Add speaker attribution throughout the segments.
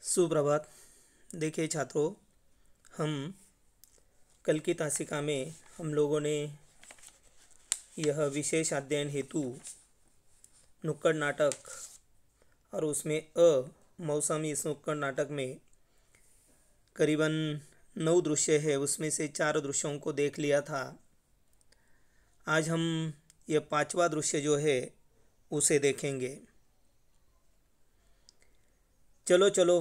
Speaker 1: सुप्रभात। देखिए छात्रों, हम कल की तासिका में हम लोगों ने यह विशेष अध्ययन हेतु नुक्कड़ नाटक और उसमें मौसमी इस नुक्कड़ नाटक में करीबन 9 दृश्य है, उसमें से 4 दृश्यों को देख लिया था। आज हम यह 5वां दृश्य जो है उसे देखेंगे। चलो चलो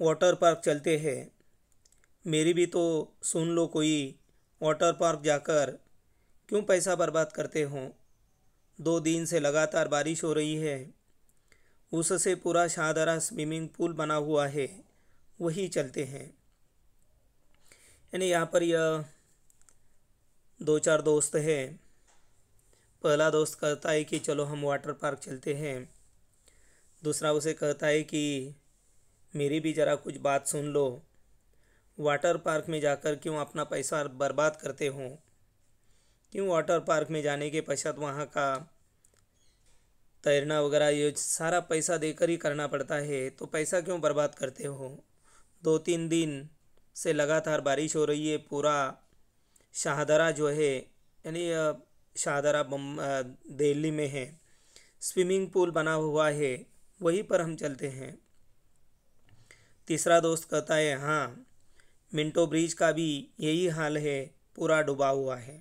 Speaker 1: वाटर पार्क चलते हैं। मेरी भी तो सुन लो, कोई वाटर पार्क जाकर क्यों पैसा बर्बाद करते हो। 2 दिन से लगातार बारिश हो रही है, उससे पूरा शानदार स्विमिंग पूल बना हुआ है, वही चलते हैं। यानी यहाँ पर यह 2-4 दोस्त हैं। पहला दोस्त कहता है कि चलो हम वाटर पार्क चलते हैं। दूसरा उसे कहता है कि मेरी भी ज़रा कुछ बात सुन लो, वाटर पार्क में जाकर क्यों अपना पैसा बर्बाद करते हो। क्यों वाटर पार्क में जाने के पश्चात वहाँ का तैरना वगैरह ये सारा पैसा देकर ही करना पड़ता है, तो पैसा क्यों बर्बाद करते हो। 2-3 दिन से लगातार बारिश हो रही है, पूरा शाहदरा जो है, यानी शाहदरा दिल्ली में है, स्विमिंग पूल बना हुआ है, वहीं पर हम चलते हैं। तीसरा दोस्त कहता है हाँ, मिंटो ब्रिज का भी यही हाल है, पूरा डूबा हुआ है।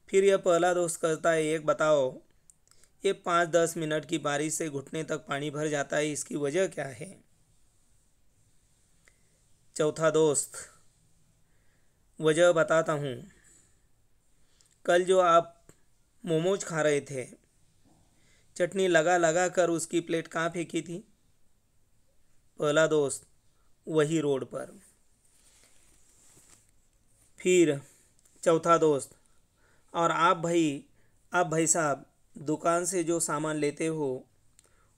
Speaker 1: फिर यह पहला दोस्त कहता है एक बताओ, ये 5-10 मिनट की बारिश से घुटने तक पानी भर जाता है, इसकी वजह क्या है। चौथा दोस्त, वजह बताता हूँ। कल जो आप मोमोज खा रहे थे, चटनी लगा लगा कर उसकी प्लेट कहाँ फेंकी थी। पहला दोस्त, वही रोड पर। फिर चौथा दोस्त, और आप भाई साहब दुकान से जो सामान लेते हो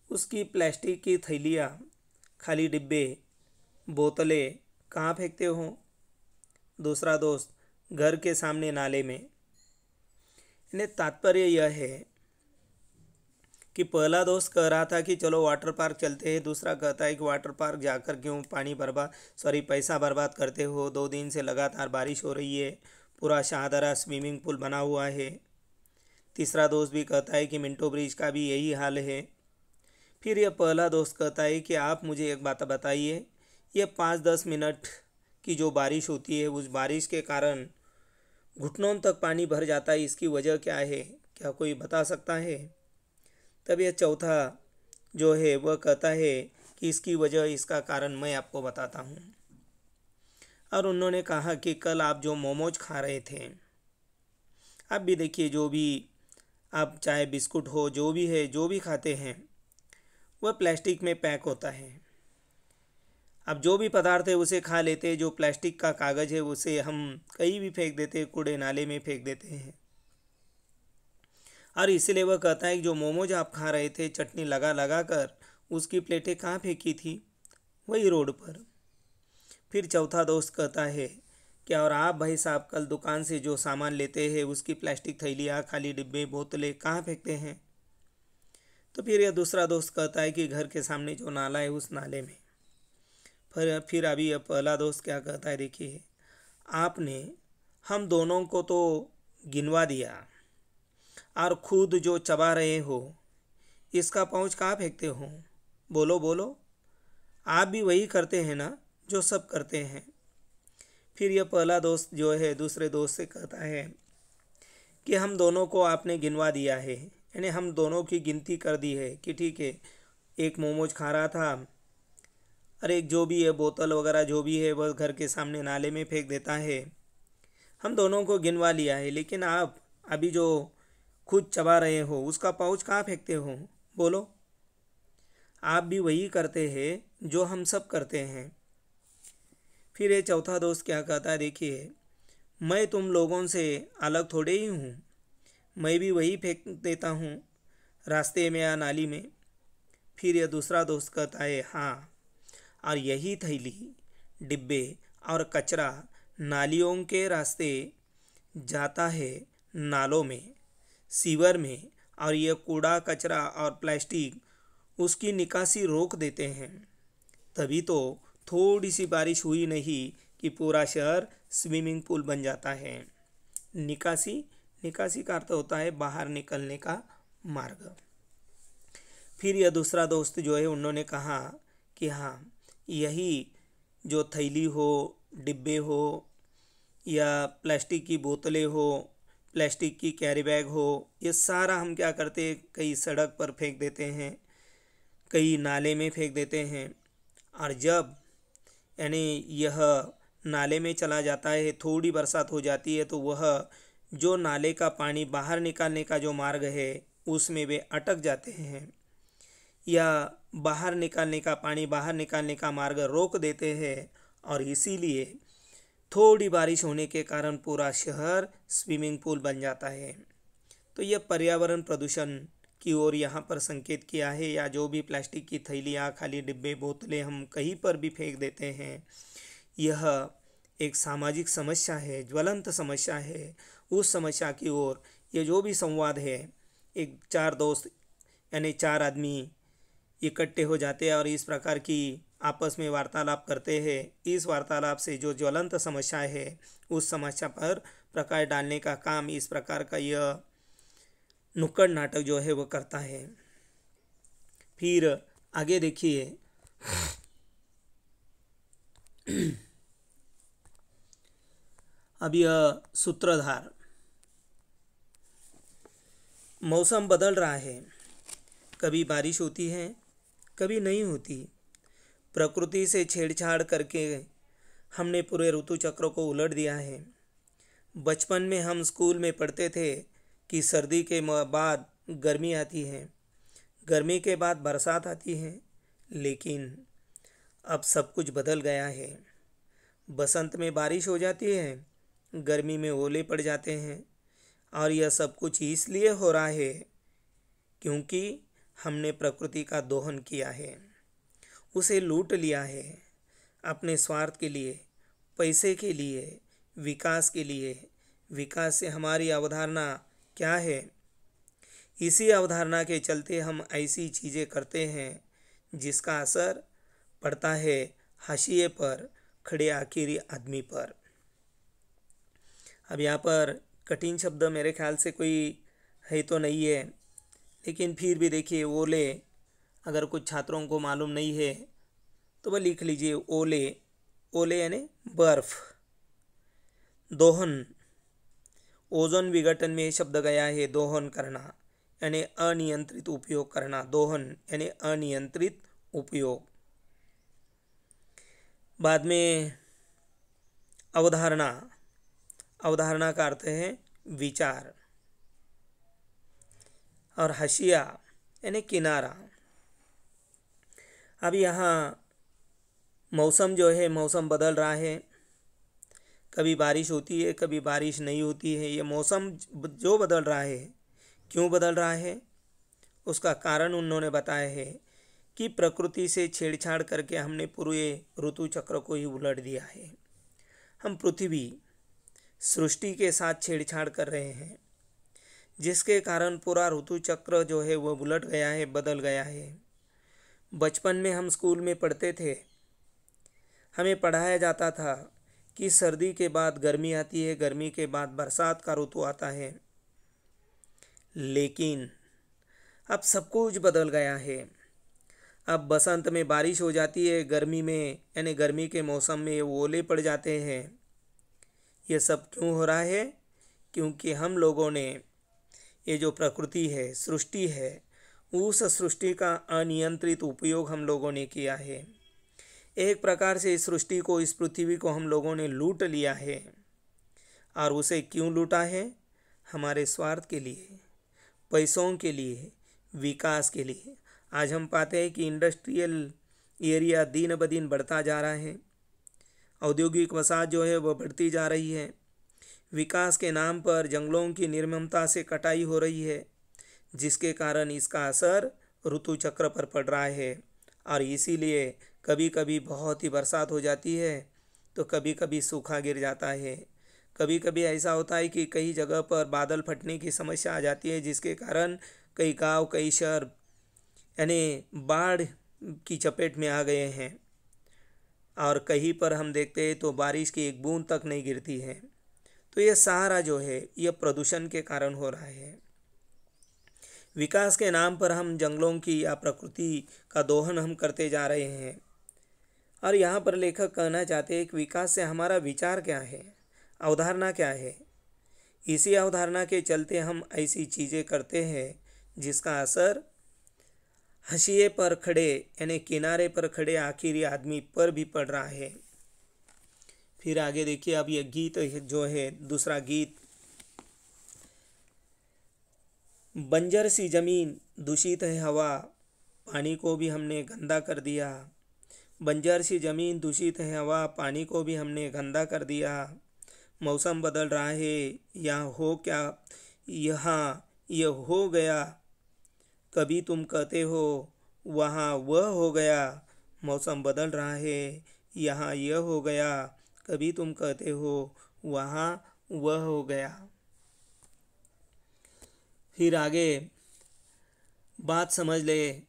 Speaker 1: उसकी प्लास्टिक की थैलियाँ, खाली डिब्बे, बोतलें कहाँ फेंकते हो। दूसरा दोस्त, घर के सामने नाले में। इन्हें तात्पर्य यह है कि पहला दोस्त कह रहा था कि चलो वाटर पार्क चलते हैं, दूसरा कहता है कि वाटर पार्क जाकर क्यों पैसा बर्बाद करते हो। 2 दिन से लगातार बारिश हो रही है, पूरा शानदार स्विमिंग पूल बना हुआ है। तीसरा दोस्त भी कहता है कि मिंटो ब्रिज का भी यही हाल है। फिर यह पहला दोस्त कहता है कि आप मुझे एक बात बताइए, यह 5-10 मिनट की जो बारिश होती है, उस बारिश के कारण घुटनों तक पानी भर जाता है, इसकी वजह क्या है, क्या कोई बता सकता है। तब यह चौथा जो है वह कहता है कि इसकी वजह, इसका कारण मैं आपको बताता हूँ। और उन्होंने कहा कि कल आप जो मोमोज खा रहे थे, आप भी देखिए, जो भी आप चाहे बिस्कुट हो, जो भी है, जो भी खाते हैं वह प्लास्टिक में पैक होता है। अब जो भी पदार्थ है उसे खा लेते हैं, जो प्लास्टिक का कागज़ है उसे हम कहीं भी फेंक देते हैं, कूड़े नाले में फेंक देते हैं। और इसीलिए वह कहता है कि जो मोमोज आप खा रहे थे, चटनी लगा लगा कर उसकी प्लेटें कहाँ फेंकी थी, वही रोड पर। फिर चौथा दोस्त कहता है कि और आप भाई साहब कल दुकान से जो सामान लेते हैं उसकी प्लास्टिक थैलियाँ, खाली डिब्बे, बोतलें कहाँ फेंकते हैं। तो फिर यह दूसरा दोस्त कहता है कि घर के सामने जो नाला है उस नाले में। फिर अभी यह पहला दोस्त क्या कहता है, देखिए आपने हम दोनों को तो गिनवा दिया, और खुद जो चबा रहे हो इसका पाउच कहाँ फेंकते हो। बोलो बोलो, आप भी वही करते हैं ना जो सब करते हैं। फिर यह पहला दोस्त जो है दूसरे दोस्त से कहता है कि हम दोनों को आपने गिनवा दिया है, यानी हम दोनों की गिनती कर दी है कि ठीक है, एक मोमोज खा रहा था और एक जो भी है बोतल वगैरह जो भी है वह घर के सामने नाले में फेंक देता है। हम दोनों को गिनवा लिया है, लेकिन आप अभी जो खुद चबा रहे हो उसका पाउच कहाँ फेंकते हो। बोलो, आप भी वही करते हैं जो हम सब करते हैं। फिर ये चौथा दोस्त क्या कहता है, देखिए मैं तुम लोगों से अलग थोड़े ही हूँ, मैं भी वही फेंक देता हूँ रास्ते में या नाली में। फिर यह दूसरा दोस्त कहता है हाँ, और यही थैली, डिब्बे और कचरा नालियों के रास्ते जाता है नालों में, सीवर में, और यह कूड़ा कचरा और प्लास्टिक उसकी निकासी रोक देते हैं। तभी तो थोड़ी सी बारिश हुई नहीं कि पूरा शहर स्विमिंग पूल बन जाता है। निकासी निकासी का अर्थ होता है बाहर निकलने का मार्ग। फिर यह दूसरा दोस्त जो है उन्होंने कहा कि हाँ, यही जो थैली हो, डिब्बे हो या प्लास्टिक की बोतलें हो, प्लास्टिक की कैरी बैग हो, ये सारा हम क्या करते हैं, कई सड़क पर फेंक देते हैं, कई नाले में फेंक देते हैं। और जब यानी यह नाले में चला जाता है, थोड़ी बरसात हो जाती है तो वह जो नाले का पानी बाहर निकालने का जो मार्ग है उसमें वे अटक जाते हैं, या बाहर निकालने का पानी बाहर निकालने का मार्ग रोक देते हैं। और इसीलिए थोड़ी बारिश होने के कारण पूरा शहर स्विमिंग पूल बन जाता है। तो यह पर्यावरण प्रदूषण की ओर यहाँ पर संकेत किया है। या जो भी प्लास्टिक की थैलियाँ, खाली डिब्बे, बोतलें हम कहीं पर भी फेंक देते हैं, यह एक सामाजिक समस्या है, ज्वलंत समस्या है। उस समस्या की ओर ये जो भी संवाद है, एक चार दोस्त यानी चार आदमी इकट्ठे हो जाते हैं और इस प्रकार की आपस में वार्तालाप करते हैं। इस वार्तालाप से जो ज्वलंत समस्या है उस समस्या पर प्रकाश डालने का काम इस प्रकार का यह नुक्कड़ नाटक जो है वो करता है। फिर आगे देखिए, अब यह सूत्रधार, मौसम बदल रहा है, कभी बारिश होती है, कभी नहीं होती। प्रकृति से छेड़छाड़ करके हमने पूरे ऋतु चक्र को उलट दिया है। बचपन में हम स्कूल में पढ़ते थे कि सर्दी के बाद गर्मी आती है, गर्मी के बाद बरसात आती है, लेकिन अब सब कुछ बदल गया है। बसंत में बारिश हो जाती है, गर्मी में ओले पड़ जाते हैं। और यह सब कुछ इसलिए हो रहा है क्योंकि हमने प्रकृति का दोहन किया है, उसे लूट लिया है अपने स्वार्थ के लिए, पैसे के लिए, विकास के लिए। विकास से हमारी अवधारणा क्या है? इसी अवधारणा के चलते हम ऐसी चीज़ें करते हैं जिसका असर पड़ता है हाशिए पर खड़े आखिरी आदमी पर। अब यहाँ पर कठिन शब्द मेरे ख्याल से कोई है तो नहीं है, लेकिन फिर भी देखिए, ओले, अगर कुछ छात्रों को मालूम नहीं है तो वह लिख लीजिए। ओले, ओले यानी बर्फ। दोहन, ओजोन विघटन में शब्द गया है दोहन करना, यानी अनियंत्रित उपयोग करना। दोहन यानी अनियंत्रित उपयोग। बाद में अवधारणा, अवधारणा का अर्थ है विचार। और हाशिया यानी किनारा। अब यहाँ मौसम जो है, मौसम बदल रहा है, कभी बारिश होती है, कभी बारिश नहीं होती है। ये मौसम जो बदल रहा है, क्यों बदल रहा है, उसका कारण उन्होंने बताया है कि प्रकृति से छेड़छाड़ करके हमने पूरे ऋतु चक्र को ही उलट दिया है। हम पृथ्वी, सृष्टि के साथ छेड़छाड़ कर रहे हैं, जिसके कारण पूरा ऋतु चक्र जो है वो उलट गया है, बदल गया है। बचपन में हम स्कूल में पढ़ते थे, हमें पढ़ाया जाता था कि सर्दी के बाद गर्मी आती है, गर्मी के बाद बरसात का ऋतु आता है। लेकिन अब सब कुछ बदल गया है। अब बसंत में बारिश हो जाती है, गर्मी में यानी गर्मी के मौसम में ओले पड़ जाते हैं। ये सब क्यों हो रहा है? क्योंकि हम लोगों ने ये जो प्रकृति है, सृष्टि है, उस सृष्टि का अनियंत्रित उपयोग हम लोगों ने किया है। एक प्रकार से इस सृष्टि को, इस पृथ्वी को हम लोगों ने लूट लिया है। और उसे क्यों लूटा है? हमारे स्वार्थ के लिए, पैसों के लिए, विकास के लिए। आज हम पाते हैं कि इंडस्ट्रियल एरिया दिन ब दिन बढ़ता जा रहा है, औद्योगिक वसाहत जो है वह बढ़ती जा रही है। विकास के नाम पर जंगलों की निर्ममता से कटाई हो रही है, जिसके कारण इसका असर ऋतु चक्र पर पड़ रहा है। और इसीलिए कभी कभी बहुत ही बरसात हो जाती है तो कभी कभी सूखा गिर जाता है। कभी कभी ऐसा होता है कि कई जगह पर बादल फटने की समस्या आ जाती है, जिसके कारण कई गांव, कई शहर यानी बाढ़ की चपेट में आ गए हैं, और कहीं पर हम देखते हैं तो बारिश की एक बूंद तक नहीं गिरती है। तो ये सारा जो है ये प्रदूषण के कारण हो रहा है। विकास के नाम पर हम जंगलों की या प्रकृति का दोहन हम करते जा रहे हैं। और यहाँ पर लेखक कहना चाहते हैं कि विकास से हमारा विचार क्या है, अवधारणा क्या है। इसी अवधारणा के चलते हम ऐसी चीज़ें करते हैं जिसका असर हाशिए पर खड़े यानी किनारे पर खड़े आखिरी आदमी पर भी पड़ रहा है। फिर आगे देखिए, अब यह गीत जो है दूसरा गीत, बंजर सी जमीन दूषित है हवा, पानी को भी हमने गंदा कर दिया। बंजर सी जमीन दूषित है हवा, पानी को भी हमने गंदा कर दिया। मौसम बदल रहा है, यहाँ हो क्या, यहाँ यह हो गया, कभी तुम कहते हो वहाँ वह हो गया। मौसम बदल रहा है, यहाँ यह हो गया, कभी तुम कहते हो वहाँ वह हो गया। फिर आगे, बात समझ ले,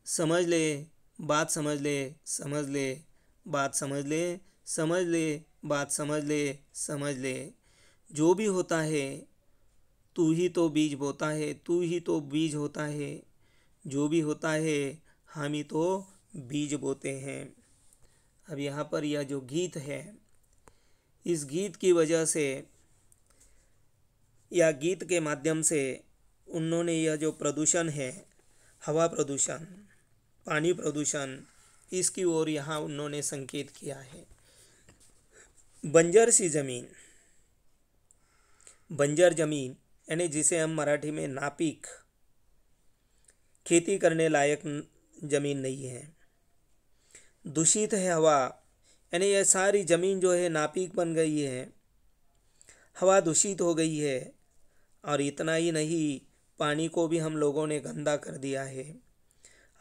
Speaker 1: समझ ले, बात समझ ले, समझ ले, बात समझ ले, समझ ले, बात समझ ले, समझ ले। जो भी होता है तू ही तो बीज बोता है, तू ही तो बीज होता है। जो भी होता है हम ही तो बीज बोते हैं। अब यहाँ पर यह जो गीत है, इस गीत की वजह से या गीत के माध्यम से उन्होंने यह जो प्रदूषण है, हवा प्रदूषण, पानी प्रदूषण, इसकी ओर यहाँ उन्होंने संकेत किया है। बंजर सी ज़मीन, बंजर ज़मीन यानी जिसे हम मराठी में नापीक, खेती करने लायक ज़मीन नहीं है। दूषित है हवा, यानी यह सारी ज़मीन जो है नापीक बन गई है, हवा दूषित हो गई है। और इतना ही नहीं, पानी को भी हम लोगों ने गंदा कर दिया है।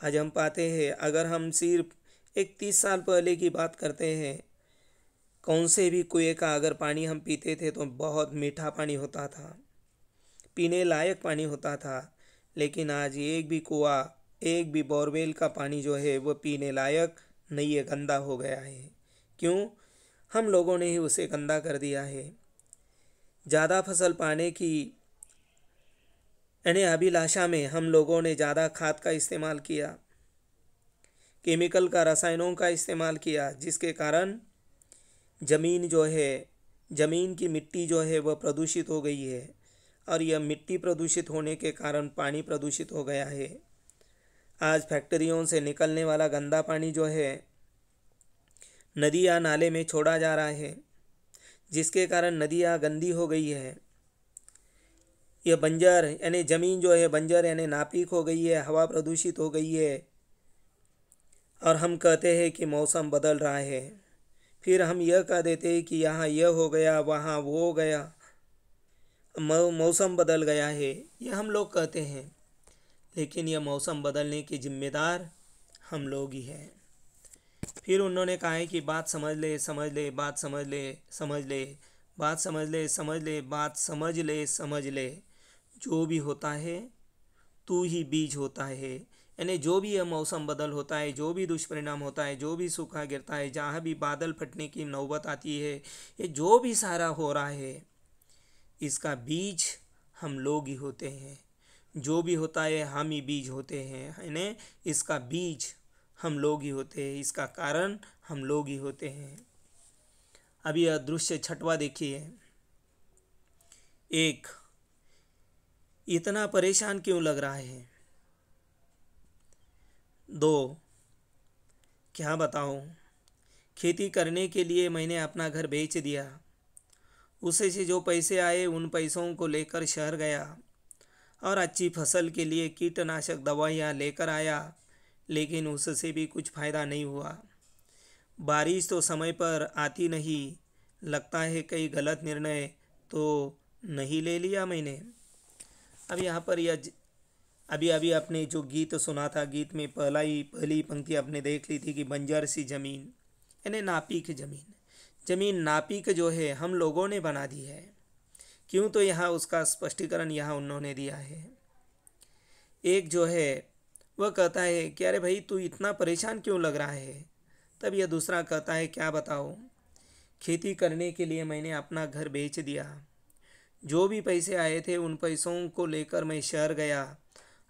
Speaker 1: आज हम पाते हैं, अगर हम सिर्फ एक 30 साल पहले की बात करते हैं, कौन से भी कुएं का अगर पानी हम पीते थे तो बहुत मीठा पानी होता था, पीने लायक पानी होता था। लेकिन आज एक भी कुआं, एक भी बोरवेल का पानी जो है वो पीने लायक नहीं है, गंदा हो गया है। क्यों? हम लोगों ने ही उसे गंदा कर दिया है। ज़्यादा फसल पाने की यानी अभिलाषा में हम लोगों ने ज़्यादा खाद का इस्तेमाल किया, केमिकल का, रसायनों का इस्तेमाल किया, जिसके कारण ज़मीन जो है, ज़मीन की मिट्टी जो है वह प्रदूषित हो गई है। और यह मिट्टी प्रदूषित होने के कारण पानी प्रदूषित हो गया है। आज फैक्ट्रियों से निकलने वाला गंदा पानी जो है नदी या नाले में छोड़ा जा रहा है, जिसके कारण नदियाँ गंदी हो गई है। यह बंजर यानी ज़मीन जो है, बंजर यानी नापीक हो गई है, हवा प्रदूषित हो गई है। और हम कहते हैं कि मौसम बदल रहा है, फिर हम यह कह देते हैं कि यहाँ यह हो गया, वहाँ वो हो गया, मौसम बदल गया है, यह हम लोग कहते हैं। लेकिन यह मौसम बदलने के जिम्मेदार हम लोग ही हैं। फिर उन्होंने कहा है कि बात समझ ले, समझ ले, बात समझ ले, समझ ले, बात समझ ले, समझ ले, बात समझ ले, समझ ले। जो भी होता है तू ही बीज होता है। यानी जो भी यह मौसम बदल होता है, जो भी दुष्परिणाम होता है, जो भी सूखा गिरता है, जहाँ भी बादल फटने की नौबत आती है, ये जो भी सारा हो रहा है, इसका बीज हम लोग ही होते हैं। जो भी होता है हम ही बीज होते हैं, यानी इसका बीज हम लोग ही होते हैं, इसका कारण हम लोग ही होते हैं। अब यह दृश्य छठवा देखिए। एक, इतना परेशान क्यों लग रहा है। 2, क्या बताऊं, खेती करने के लिए मैंने अपना घर बेच दिया, उसे से जो पैसे आए उन पैसों को लेकर शहर गया और अच्छी फसल के लिए कीटनाशक दवाइयाँ लेकर आया, लेकिन उससे भी कुछ फ़ायदा नहीं हुआ। बारिश तो समय पर आती नहीं, लगता है कई गलत निर्णय तो नहीं ले लिया मैंने। अब यहाँ पर यह अभी अभी आपने जो गीत सुना था, गीत में पहली पंक्ति आपने देख ली थी कि बंजर सी ज़मीन यानी नापीक ज़मीन। ज़मीन नापीक जो है हम लोगों ने बना दी है। क्यों? तो यहाँ उसका स्पष्टीकरण यहाँ उन्होंने दिया है। एक जो है वह कहता है कि अरे भाई तू इतना परेशान क्यों लग रहा है। तब यह दूसरा कहता है क्या बताओ, खेती करने के लिए मैंने अपना घर बेच दिया। जो भी पैसे आए थे उन पैसों को लेकर मैं शहर गया।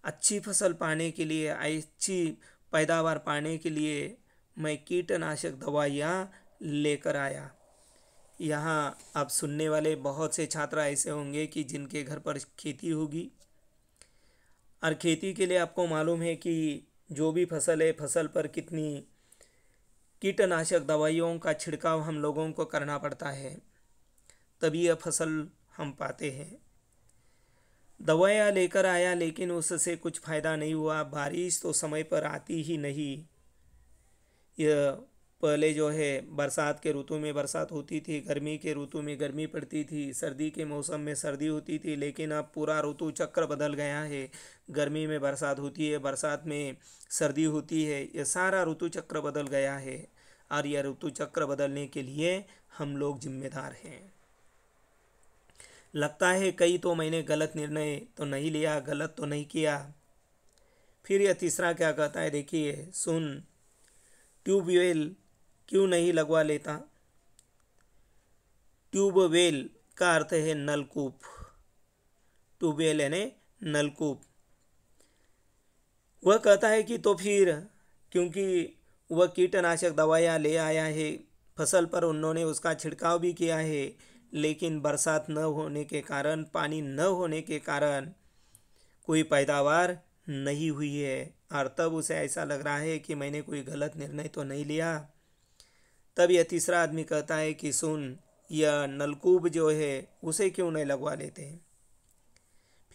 Speaker 1: अच्छी फसल पाने के लिए, अच्छी पैदावार पाने के लिए मैं कीटनाशक दवाइयाँ लेकर आया। यहाँ अब सुनने वाले बहुत से छात्र ऐसे होंगे कि जिनके घर पर खेती होगी, और खेती के लिए आपको मालूम है कि जो भी फसल है, फसल पर कितनी कीटनाशक दवाइयों का छिड़काव हम लोगों को करना पड़ता है, तभी यह फसल हम पाते हैं। दवाइयाँ लेकर आया लेकिन उससे कुछ फ़ायदा नहीं हुआ। बारिश तो समय पर आती ही नहीं। यह पहले जो है बरसात के ऋतु में बरसात होती थी, गर्मी के ऋतु में गर्मी पड़ती थी, सर्दी के मौसम में सर्दी होती थी, लेकिन अब पूरा ऋतु चक्र बदल गया है। गर्मी में बरसात होती है, बरसात में सर्दी होती है, यह सारा ऋतु चक्र बदल गया है। और यह ऋतु चक्र बदलने के लिए हम लोग जिम्मेदार हैं। लगता है कहीं तो मैंने गलत निर्णय तो नहीं लिया, गलत तो नहीं किया। फिर यह तीसरा क्या कहता है, देखिए सुन, ट्यूबवेल क्यों नहीं लगवा लेता। ट्यूबवेल का अर्थ है नलकूप। ट्यूबवेल यानी नलकूप। वह कहता है कि तो फिर, क्योंकि वह कीटनाशक दवाइयाँ ले आया है, फसल पर उन्होंने उसका छिड़काव भी किया है, लेकिन बरसात न होने के कारण, पानी न होने के कारण कोई पैदावार नहीं हुई है। और तब उसे ऐसा लग रहा है कि मैंने कोई गलत निर्णय तो नहीं लिया। तब यह तीसरा आदमी कहता है कि सुन, यह नलकूप जो है उसे क्यों नहीं लगवा लेते।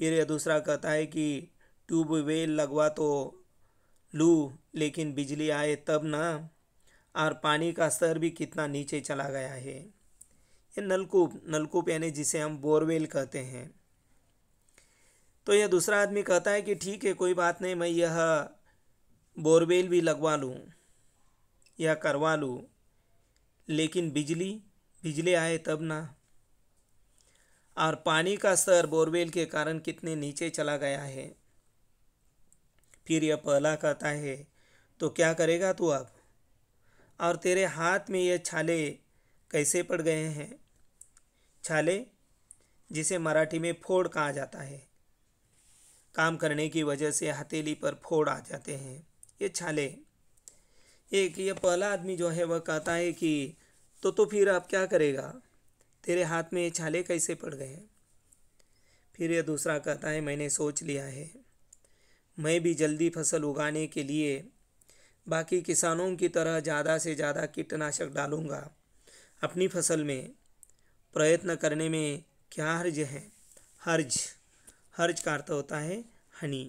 Speaker 1: फिर यह दूसरा कहता है कि ट्यूबवेल लगवा तो लूँ, लेकिन बिजली आए तब ना, और पानी का स्तर भी कितना नीचे चला गया है। ये नलकूप, नलकूप यानी जिसे हम बोरवेल कहते हैं। तो यह दूसरा आदमी कहता है कि ठीक है, कोई बात नहीं, मैं यह बोरवेल भी लगवा लूँ या करवा लूँ, लेकिन बिजली बिजली आए तब ना, और पानी का स्तर बोरवेल के कारण कितने नीचे चला गया है। फिर यह पहला कहता है तो क्या करेगा तू अब, और तेरे हाथ में ये छाले कैसे पड़ गए हैं। छाले, जिसे मराठी में फोड़ कहा जाता है, काम करने की वजह से हथेली पर फोड़ आ जाते हैं, ये छाले। एक ये पहला आदमी जो है वह कहता है कि तो फिर अब क्या करेगा, तेरे हाथ में ये छाले कैसे पड़ गए। फिर ये दूसरा कहता है मैंने सोच लिया है, मैं भी जल्दी फसल उगाने के लिए बाकी किसानों की तरह ज़्यादा से ज़्यादा कीटनाशक डालूंगा अपनी फसल में। प्रयत्न करने में क्या हर्ज है। हर्ज, हर्ज का अर्थ होता है हानि।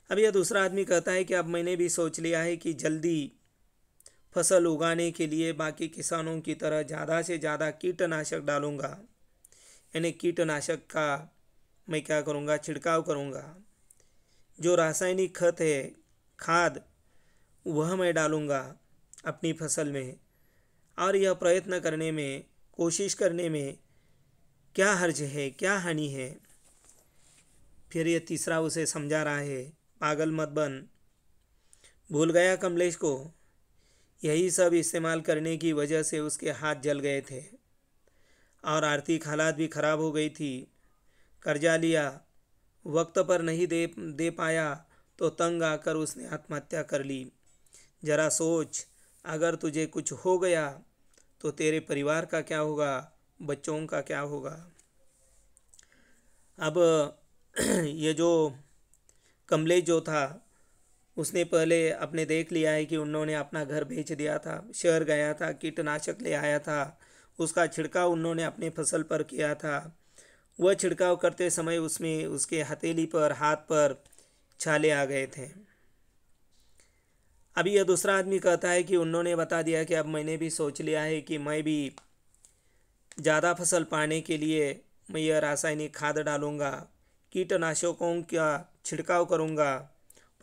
Speaker 1: अब यह दूसरा आदमी कहता है कि अब मैंने भी सोच लिया है कि जल्दी फसल उगाने के लिए बाकी किसानों की तरह ज़्यादा से ज़्यादा कीटनाशक डालूंगा, यानी कीटनाशक का मैं क्या करूँगा, छिड़काव करूँगा। जो रासायनिक खत है, खाद, वह मैं डालूँगा अपनी फसल में। और यह प्रयत्न करने में, कोशिश करने में क्या हर्ज है, क्या हानि है। फिर यह तीसरा उसे समझा रहा है, पागल मत बन। भूल गया कमलेश को, यही सब इस्तेमाल करने की वजह से उसके हाथ जल गए थे और आर्थिक हालात भी ख़राब हो गई थी। कर्जा लिया, वक्त पर नहीं दे पाया तो तंग आकर उसने आत्महत्या कर ली। ज़रा सोच, अगर तुझे कुछ हो गया तो तेरे परिवार का क्या होगा, बच्चों का क्या होगा। अब ये जो कमलेश जो था, उसने पहले अपने देख लिया है कि उन्होंने अपना घर बेच दिया था, शहर गया था, कीटनाशक ले आया था, उसका छिड़काव उन्होंने अपने फसल पर किया था। वह छिड़काव करते समय उसमें उसके हथेली पर, हाथ पर छाले आ गए थे। अभी यह दूसरा आदमी कहता है कि उन्होंने बता दिया कि अब मैंने भी सोच लिया है कि मैं भी ज़्यादा फसल पाने के लिए मैं यह रासायनिक खाद डालूँगा, कीटनाशकों का छिड़काव करूँगा।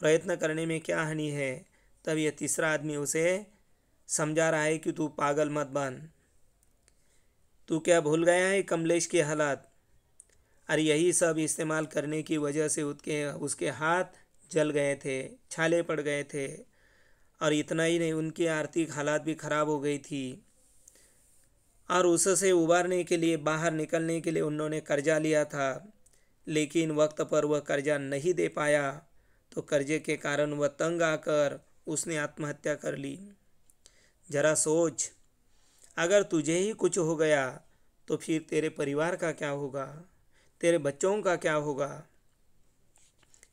Speaker 1: प्रयत्न करने में क्या हानि है। तब यह तीसरा आदमी उसे समझा रहा है कि तू पागल मत बन, तू क्या भूल गया है कमलेश के हालात। और यही सब इस्तेमाल करने की वजह से उसके हाथ जल गए थे, छाले पड़ गए थे। और इतना ही नहीं, उनकी आर्थिक हालात भी खराब हो गई थी। और उससे उबारने के लिए, बाहर निकलने के लिए उन्होंने कर्जा लिया था, लेकिन वक्त पर वह कर्जा नहीं दे पाया। तो कर्जे के कारण वह तंग आकर उसने आत्महत्या कर ली। जरा सोच, अगर तुझे ही कुछ हो गया तो फिर तेरे परिवार का क्या होगा, तेरे बच्चों का क्या होगा।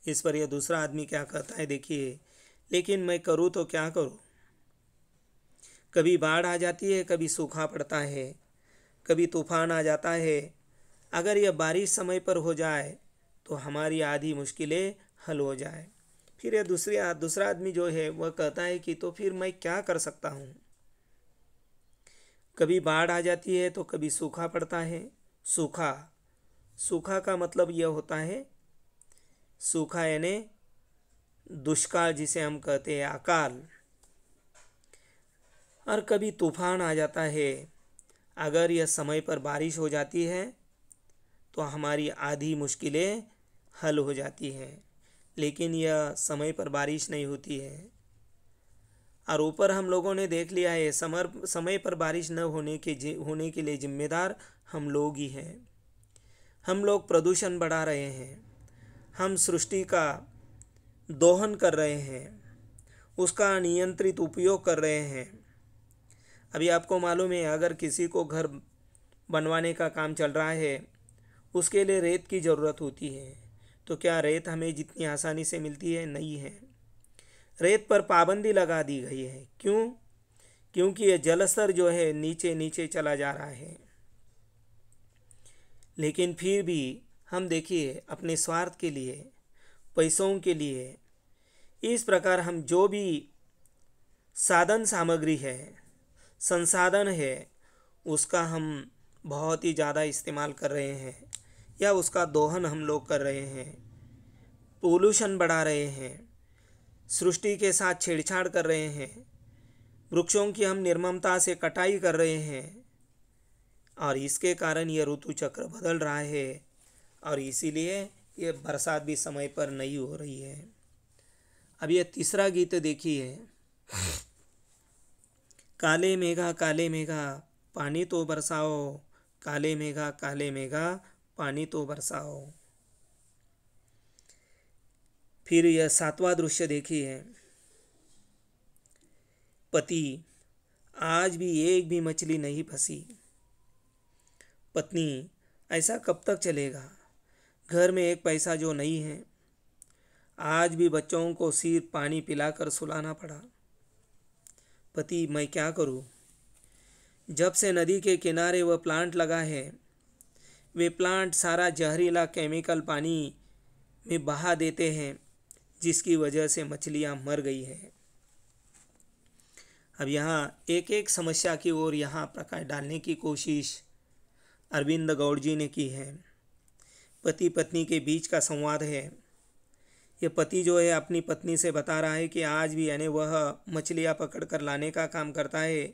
Speaker 1: इस पर यह दूसरा आदमी क्या कहता है, देखिए, लेकिन मैं करूँ तो क्या करूँ। कभी बाढ़ आ जाती है, कभी सूखा पड़ता है, कभी तूफान आ जाता है। अगर यह बारिश समय पर हो जाए तो हमारी आधी मुश्किलें हल हो जाए। फिर यह दूसरा आदमी जो है वह कहता है कि तो फिर मैं क्या कर सकता हूँ। कभी बाढ़ आ जाती है तो कभी सूखा पड़ता है। सूखा सूखा का मतलब यह होता है, सूखा यानी दुष्काल जिसे हम कहते हैं, अकाल। और कभी तूफान आ जाता है। अगर यह समय पर बारिश हो जाती है तो हमारी आधी मुश्किलें हल हो जाती हैं, लेकिन यह समय पर बारिश नहीं होती है। और ऊपर हम लोगों ने देख लिया है, समय पर बारिश न होने के लिए जिम्मेदार हम लोग ही हैं। हम लोग प्रदूषण बढ़ा रहे हैं, हम सृष्टि का दोहन कर रहे हैं, उसका नियंत्रित उपयोग कर रहे हैं। अभी आपको मालूम है, अगर किसी को घर बनवाने का काम चल रहा है, उसके लिए रेत की ज़रूरत होती है। तो क्या रेत हमें जितनी आसानी से मिलती है? नहीं है। रेत पर पाबंदी लगा दी गई है। क्यों? क्योंकि यह जलस्तर जो है नीचे नीचे चला जा रहा है। लेकिन फिर भी हम देखिए, अपने स्वार्थ के लिए, पैसों के लिए, इस प्रकार हम जो भी साधन सामग्री है, संसाधन है, उसका हम बहुत ही ज़्यादा इस्तेमाल कर रहे हैं, या उसका दोहन हम लोग कर रहे हैं, पोल्यूशन बढ़ा रहे हैं, सृष्टि के साथ छेड़छाड़ कर रहे हैं, वृक्षों की हम निर्ममता से कटाई कर रहे हैं। और इसके कारण यह ऋतु चक्र बदल रहा है, और इसीलिए ये बरसात भी समय पर नहीं हो रही है। अब यह तीसरा गीत देखिए, काले मेघा पानी तो बरसाओ, काले मेघा पानी तो बरसाओ। फिर यह सातवां दृश्य देखिए, पति, आज भी एक भी मछली नहीं फंसी। पत्नी, ऐसा कब तक चलेगा, घर में एक पैसा जो नहीं है, आज भी बच्चों को सिर्फ पानी पिलाकर सुलाना पड़ा। पति, मैं क्या करूं। जब से नदी के किनारे वह प्लांट लगा है, वे प्लांट सारा जहरीला केमिकल पानी में बहा देते हैं, जिसकी वजह से मछलियां मर गई हैं। अब यहाँ एक एक समस्या की ओर यहाँ प्रकाश डालने की कोशिश अरविंद गौड़ जी ने की है। पति पत्नी के बीच का संवाद है। ये पति जो है अपनी पत्नी से बता रहा है कि आज भी यानी वह मछलियाँ पकड़ कर लाने का काम करता है,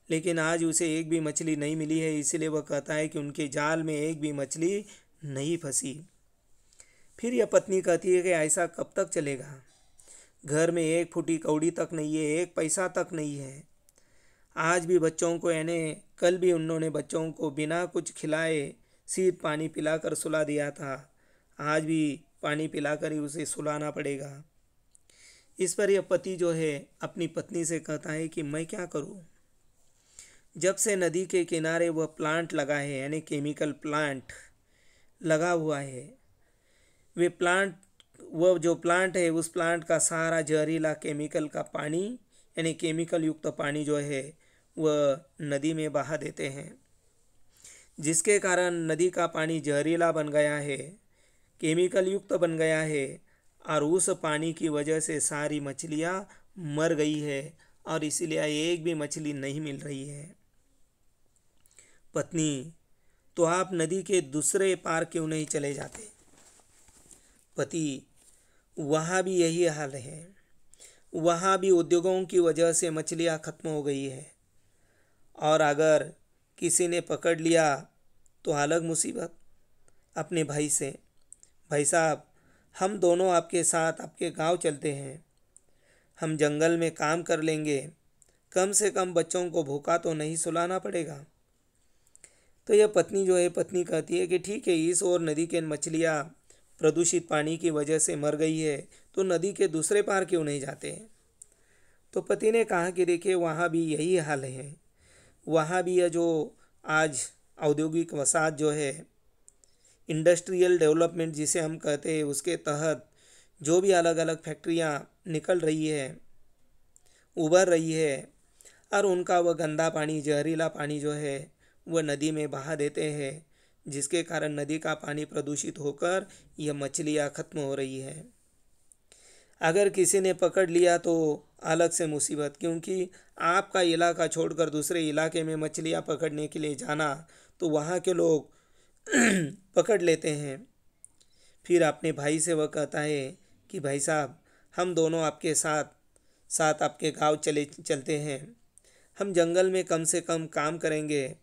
Speaker 1: लेकिन आज उसे एक भी मछली नहीं मिली है। इसीलिए वह कहता है कि उनके जाल में एक भी मछली नहीं फंसी। फिर यह पत्नी कहती है कि ऐसा कब तक चलेगा, घर में एक फूटी कौड़ी तक नहीं है, एक पैसा तक नहीं है। आज भी बच्चों को यानी कल भी उन्होंने बच्चों को बिना कुछ खिलाए सिर्फ पानी पिलाकर सुला दिया था, आज भी पानी पिलाकर ही उसे सुलाना पड़ेगा। इस पर यह पति जो है अपनी पत्नी से कहता है कि मैं क्या करूं। जब से नदी के किनारे वह प्लांट लगा है, यानी केमिकल प्लांट लगा हुआ है, वह जो प्लांट है उस प्लांट का सारा जहरीला केमिकल का पानी यानी केमिकल युक्त पानी जो है वह नदी में बहा देते हैं, जिसके कारण नदी का पानी जहरीला बन गया है, केमिकल युक्त बन गया है। और उस पानी की वजह से सारी मछलियाँ मर गई है, और इसीलिए एक भी मछली नहीं मिल रही है। पत्नी, तो आप नदी के दूसरे पार क्यों नहीं चले जाते। पति, वहाँ भी यही हाल है, वहाँ भी उद्योगों की वजह से मछलियाँ खत्म हो गई है, और अगर किसी ने पकड़ लिया तो अलग मुसीबत। अपने भाई से, भाई साहब हम दोनों आपके साथ आपके गांव चलते हैं। हम जंगल में काम कर लेंगे, कम से कम बच्चों को भूखा तो नहीं सुलाना पड़ेगा। तो यह पत्नी जो है, पत्नी कहती है कि ठीक है, इस और नदी के मछलियाँ प्रदूषित पानी की वजह से मर गई है, तो नदी के दूसरे पार क्यों नहीं जाते हैं। तो पति ने कहा कि देखिए, वहाँ भी यही हाल है। वहाँ भी यह जो आज औद्योगिक वसाहत जो है, इंडस्ट्रियल डेवलपमेंट जिसे हम कहते हैं, उसके तहत जो भी अलग अलग फैक्ट्रियाँ निकल रही है, उभर रही है, और उनका वह गंदा पानी, जहरीला पानी जो है वह नदी में बहा देते हैं, जिसके कारण नदी का पानी प्रदूषित होकर यह मछलियाँ खत्म हो रही है। अगर किसी ने पकड़ लिया तो अलग से मुसीबत, क्योंकि आपका इलाका छोड़कर दूसरे इलाके में मछलियाँ पकड़ने के लिए जाना, तो वहाँ के लोग पकड़ लेते हैं। फिर अपने भाई से वह कहता है कि भाई साहब, हम दोनों आपके साथ साथ आपके गांव चलते हैं। हम जंगल में कम से कम काम करेंगे,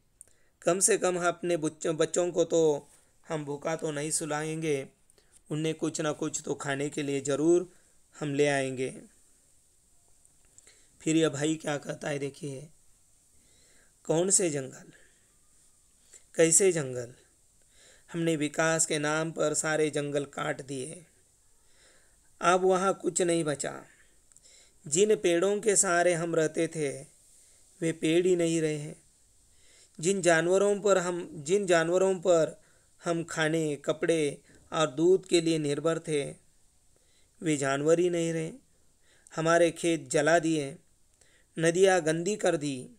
Speaker 1: कम से कम अपने बच्चों को तो हम भूखा तो नहीं सुलाएंगे, उन्हें कुछ ना कुछ तो खाने के लिए ज़रूर हम ले आएंगे। फिर यह भाई क्या कहता है, देखिए, कौन से जंगल, कैसे जंगल, हमने विकास के नाम पर सारे जंगल काट दिए, अब वहाँ कुछ नहीं बचा। जिन पेड़ों के सहारे हम रहते थे, वे पेड़ ही नहीं रहे हैं। जिन जानवरों पर हम खाने, कपड़े और दूध के लिए निर्भर थे, वे जानवर ही नहीं रहे। हमारे खेत जला दिए, नदियाँ गंदी कर दी,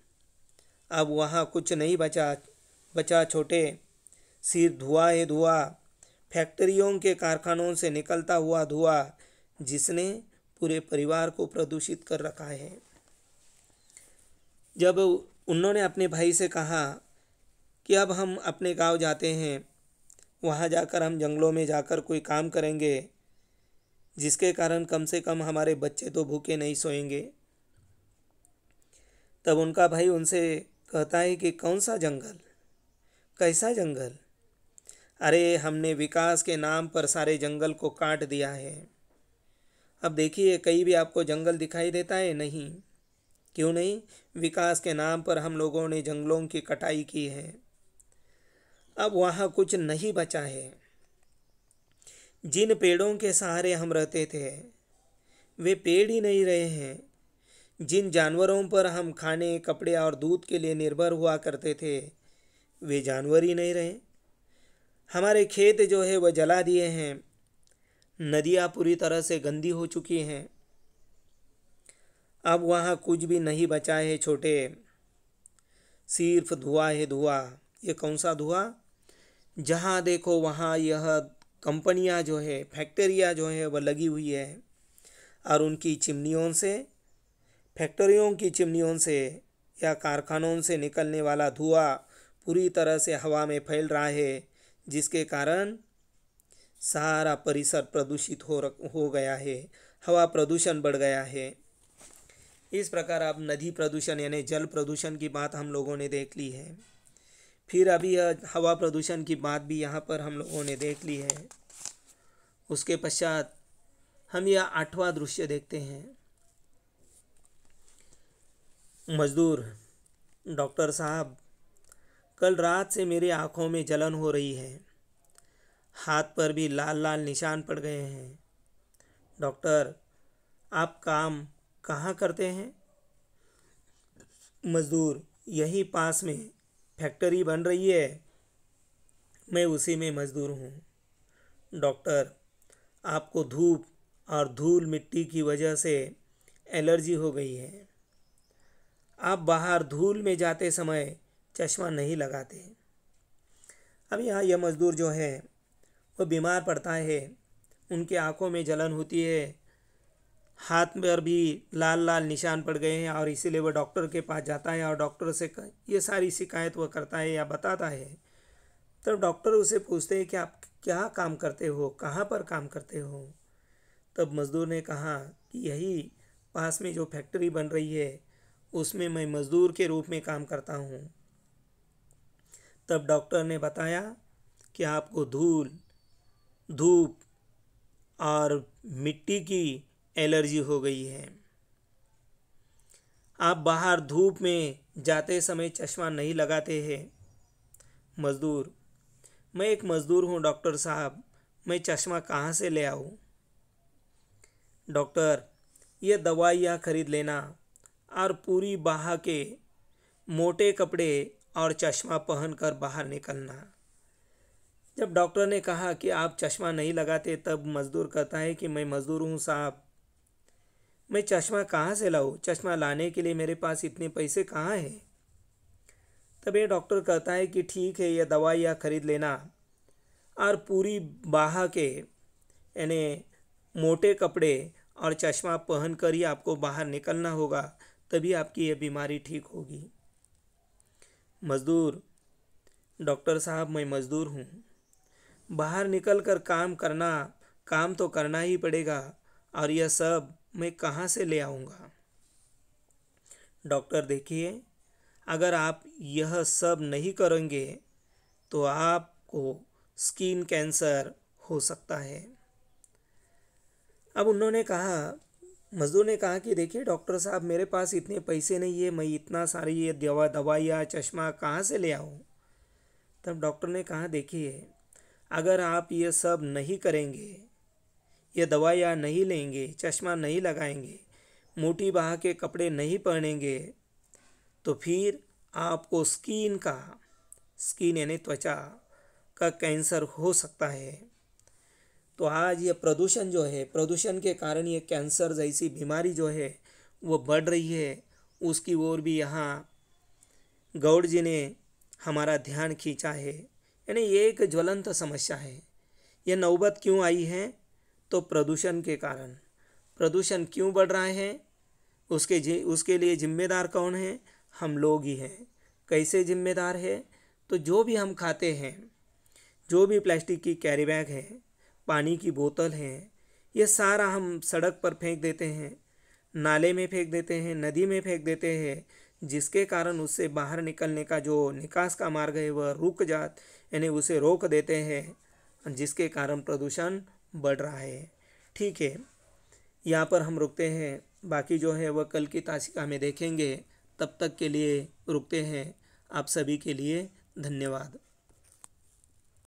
Speaker 1: अब वहाँ कुछ नहीं बचा छोटे, सिर्फ धुआं है धुआं, फैक्ट्रियों के कारखानों से निकलता हुआ धुआं, जिसने पूरे परिवार को प्रदूषित कर रखा है। जब उन्होंने अपने भाई से कहा कि अब हम अपने गांव जाते हैं, वहाँ जाकर हम जंगलों में जाकर कोई काम करेंगे, जिसके कारण कम से कम हमारे बच्चे तो भूखे नहीं सोएंगे, तब उनका भाई उनसे कहता है कि कौन सा जंगल, कैसा जंगल, अरे हमने विकास के नाम पर सारे जंगल को काट दिया है। अब देखिए, कहीं भी आपको जंगल दिखाई देता है? नहीं। क्यों नहीं? विकास के नाम पर हम लोगों ने जंगलों की कटाई की है, अब वहाँ कुछ नहीं बचा है। जिन पेड़ों के सहारे हम रहते थे, वे पेड़ ही नहीं रहे हैं। जिन जानवरों पर हम खाने, कपड़े और दूध के लिए निर्भर हुआ करते थे, वे जानवर ही नहीं रहे। हमारे खेत जो है वह जला दिए हैं, नदियाँ पूरी तरह से गंदी हो चुकी हैं, अब वहाँ कुछ भी नहीं बचा है छोटे, सिर्फ धुआं है धुआं। ये कौन सा धुआं? जहाँ देखो वहाँ यह कंपनियाँ जो है, फैक्ट्रियाँ जो है वह लगी हुई है, और उनकी चिमनियों से, फैक्ट्रियों की चिमनियों से या कारखानों से निकलने वाला धुआं पूरी तरह से हवा में फैल रहा है, जिसके कारण सारा परिसर प्रदूषित हो गया है, हवा प्रदूषण बढ़ गया है। इस प्रकार अब नदी प्रदूषण यानी जल प्रदूषण की बात हम लोगों ने देख ली है। फिर अभी यह हवा प्रदूषण की बात भी यहाँ पर हम लोगों ने देख ली है। उसके पश्चात हम यह 8वां दृश्य देखते हैं। मजदूर, डॉक्टर साहब, कल रात से मेरी आँखों में जलन हो रही है, हाथ पर भी लाल लाल निशान पड़ गए हैं। डॉक्टर, आप काम कहाँ करते हैं? मजदूर, यहीं पास में फैक्ट्री बन रही है, मैं उसी में मजदूर हूँ। डॉक्टर, आपको धूप और धूल मिट्टी की वजह से एलर्जी हो गई है, आप बाहर धूल में जाते समय चश्मा नहीं लगाते। अब यहाँ यह मज़दूर जो है वो बीमार पड़ता है, उनकी आंखों में जलन होती है, हाथ पर भी लाल लाल निशान पड़ गए हैं, और इसीलिए वह डॉक्टर के पास जाता है और डॉक्टर से ये सारी शिकायत वह करता है या बताता है। तब डॉक्टर उसे पूछते हैं कि आप क्या काम करते हो, कहाँ पर काम करते हो? तब मज़दूर ने कहा कि यही पास में जो फैक्ट्री बन रही है उसमें मैं मज़दूर के रूप में काम करता हूँ। तब डॉक्टर ने बताया कि आपको धूल, धूप और मिट्टी की एलर्जी हो गई है। आप बाहर धूप में जाते समय चश्मा नहीं लगाते हैं। मज़दूर: मैं एक मज़दूर हूँ डॉक्टर साहब, मैं चश्मा कहाँ से ले आऊँ? डॉक्टर: ये दवाइयाँ खरीद लेना और पूरी बाह के मोटे कपड़े और चश्मा पहनकर बाहर निकलना। जब डॉक्टर ने कहा कि आप चश्मा नहीं लगाते, तब मज़दूर कहता है कि मैं मज़दूर हूँ साहब, मैं चश्मा कहाँ से लाऊँ? चश्मा लाने के लिए मेरे पास इतने पैसे कहाँ हैं? तब ये डॉक्टर कहता है कि ठीक है, ये दवाइयाँ खरीद लेना और पूरी बाह के यानी मोटे कपड़े और चश्मा पहन कर ही आपको बाहर निकलना होगा, तभी आपकी ये बीमारी ठीक होगी। मज़दूर: डॉक्टर साहब, मैं मज़दूर हूँ, बाहर निकल कर काम तो करना ही पड़ेगा, और यह सब मैं कहाँ से ले आऊँगा? डॉक्टर: देखिए, अगर आप यह सब नहीं करेंगे तो आपको स्किन कैंसर हो सकता है। अब मज़दूर ने कहा कि देखिए डॉक्टर साहब, मेरे पास इतने पैसे नहीं है, मैं इतना सारी ये दवाइयाँ चश्मा कहाँ से ले आऊँ? तब डॉक्टर ने कहा, देखिए, अगर आप ये सब नहीं करेंगे, ये दवाइयाँ नहीं लेंगे, चश्मा नहीं लगाएंगे, मोटी बाह के कपड़े नहीं पहनेंगे, तो फिर आपको स्किन यानी त्वचा का कैंसर हो सकता है। तो आज ये प्रदूषण जो है, प्रदूषण के कारण ये कैंसर जैसी बीमारी जो है वो बढ़ रही है। उसकी ओर भी यहाँ गौड़ जी ने हमारा ध्यान खींचा है। यानी ये एक ज्वलंत समस्या है। ये नौबत क्यों आई है? तो प्रदूषण के कारण। प्रदूषण क्यों बढ़ रहा है? उसके लिए जिम्मेदार कौन है? हम लोग ही हैं। कैसे जिम्मेदार है? तो जो भी हम खाते हैं, जो भी प्लास्टिक की कैरी बैग है, पानी की बोतल है, ये सारा हम सड़क पर फेंक देते हैं, नाले में फेंक देते हैं, नदी में फेंक देते हैं, जिसके कारण उससे बाहर निकलने का जो निकास का मार्ग है वह यानी उसे रोक देते हैं, जिसके कारण प्रदूषण बढ़ रहा है। ठीक है, यहाँ पर हम रुकते हैं, बाकी जो है वह कल की तासिका में देखेंगे। तब तक के लिए रुकते हैं। आप सभी के लिए धन्यवाद।